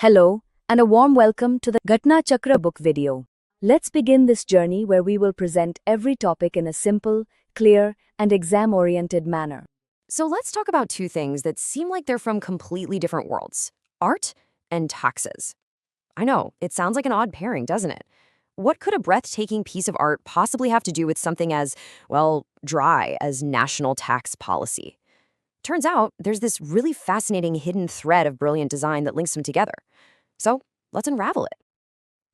Hello, and a warm welcome to the Ghatna Chakra book video. Let's begin this journey where we will present every topic in a simple, clear, and exam-oriented manner. So let's talk about two things that seem like they're from completely different worlds: art and taxes. I know, it sounds like an odd pairing, doesn't it? What could a breathtaking piece of art possibly have to do with something as, well, dry as national tax policy? Turns out, there's this really fascinating hidden thread of brilliant design that links them together. So let's unravel it.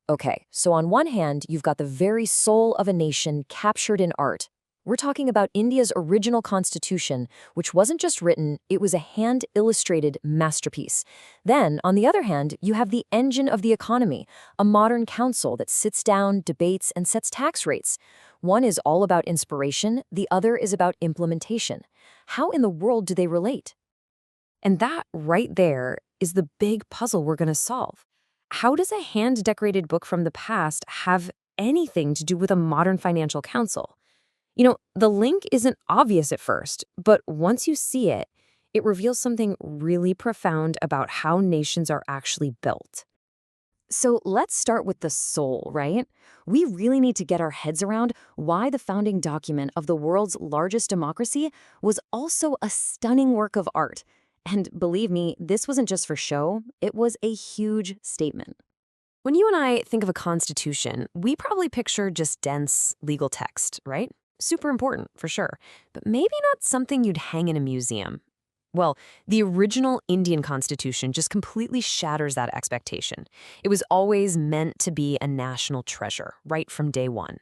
Okay, so on one hand, you've got the very soul of a nation captured in art. We're talking about India's original constitution, which wasn't just written, it was a hand-illustrated masterpiece. Then, on the other hand, you have the engine of the economy, a modern council that sits down, debates, and sets tax rates. One is all about inspiration, the other is about implementation. How in the world do they relate? And that right there is the big puzzle we're going to solve. How does a hand-decorated book from the past have anything to do with a modern financial council? The link isn't obvious at first, but once you see it, it reveals something really profound about how nations are actually built. So let's start with the soul, right? We really need to get our heads around why the founding document of the world's largest democracy was also a stunning work of art. And believe me, this wasn't just for show, it was a huge statement. When you and I think of a constitution, we probably picture just dense legal text, right? Super important, for sure, but maybe not something you'd hang in a museum. Well, the original Indian constitution just completely shatters that expectation. It was always meant to be a national treasure, right from day one.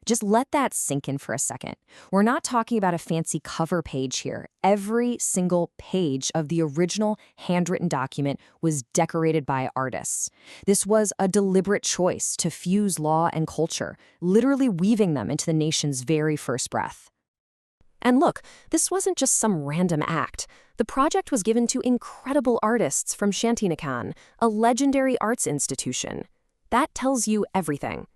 Just let that sink in for a second. We're not talking about a fancy cover page here. Every single page of the original handwritten document was decorated by artists. This was a deliberate choice to fuse law and culture, literally weaving them into the nation's very first breath. And look, this wasn't just some random act. The project was given to incredible artists from Shantinikan, a legendary arts institution. That tells you everything.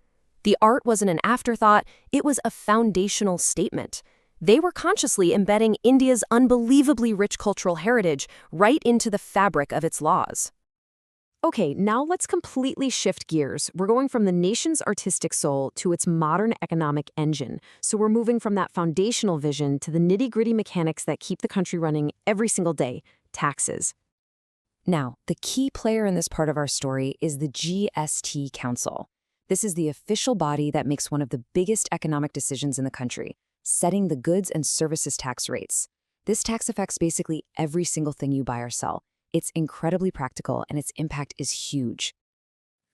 The art wasn't an afterthought, it was a foundational statement. They were consciously embedding India's unbelievably rich cultural heritage right into the fabric of its laws. Okay, now let's completely shift gears. We're going from the nation's artistic soul to its modern economic engine. So we're moving from that foundational vision to the nitty-gritty mechanics that keep the country running every single day: taxes. Now, the key player in this part of our story is the GST Council. This is the official body that makes one of the biggest economic decisions in the country, setting the goods and services tax rates. This tax affects basically every single thing you buy or sell. It's incredibly practical, and its impact is huge.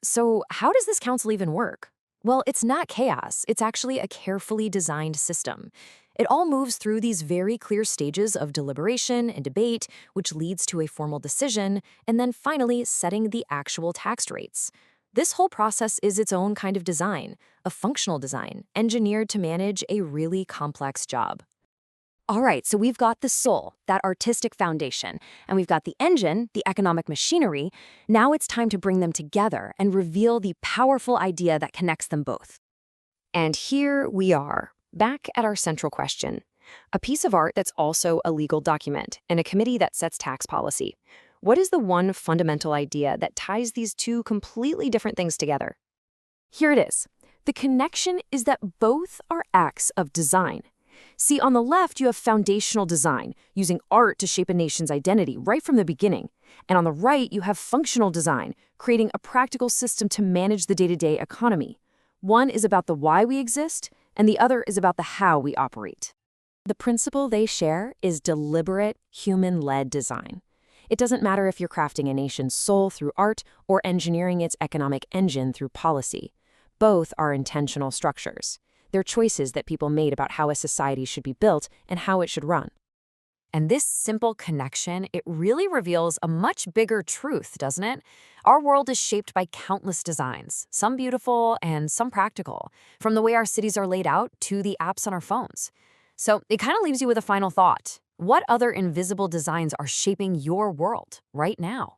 So how does this council even work? Well, it's not chaos. It's actually a carefully designed system. It all moves through these very clear stages of deliberation and debate, which leads to a formal decision, and then finally setting the actual tax rates. This whole process is its own kind of design, a functional design, engineered to manage a really complex job. All right, so we've got the soul, that artistic foundation, and we've got the engine, the economic machinery. Now it's time to bring them together and reveal the powerful idea that connects them both. And here we are, back at our central question. A piece of art that's also a legal document, and a committee that sets tax policy. What is the one fundamental idea that ties these two completely different things together? Here it is. The connection is that both are acts of design. See, on the left, you have foundational design, using art to shape a nation's identity right from the beginning. And on the right, you have functional design, creating a practical system to manage the day-to-day economy. One is about the why we exist, and the other is about the how we operate. The principle they share is deliberate, human-led design. It doesn't matter if you're crafting a nation's soul through art or engineering its economic engine through policy. Both are intentional structures. They're choices that people made about how a society should be built and how it should run. And this simple connection, it really reveals a much bigger truth, doesn't it? Our world is shaped by countless designs, some beautiful and some practical, from the way our cities are laid out to the apps on our phones. So it kind of leaves you with a final thought. What other invisible designs are shaping your world right now?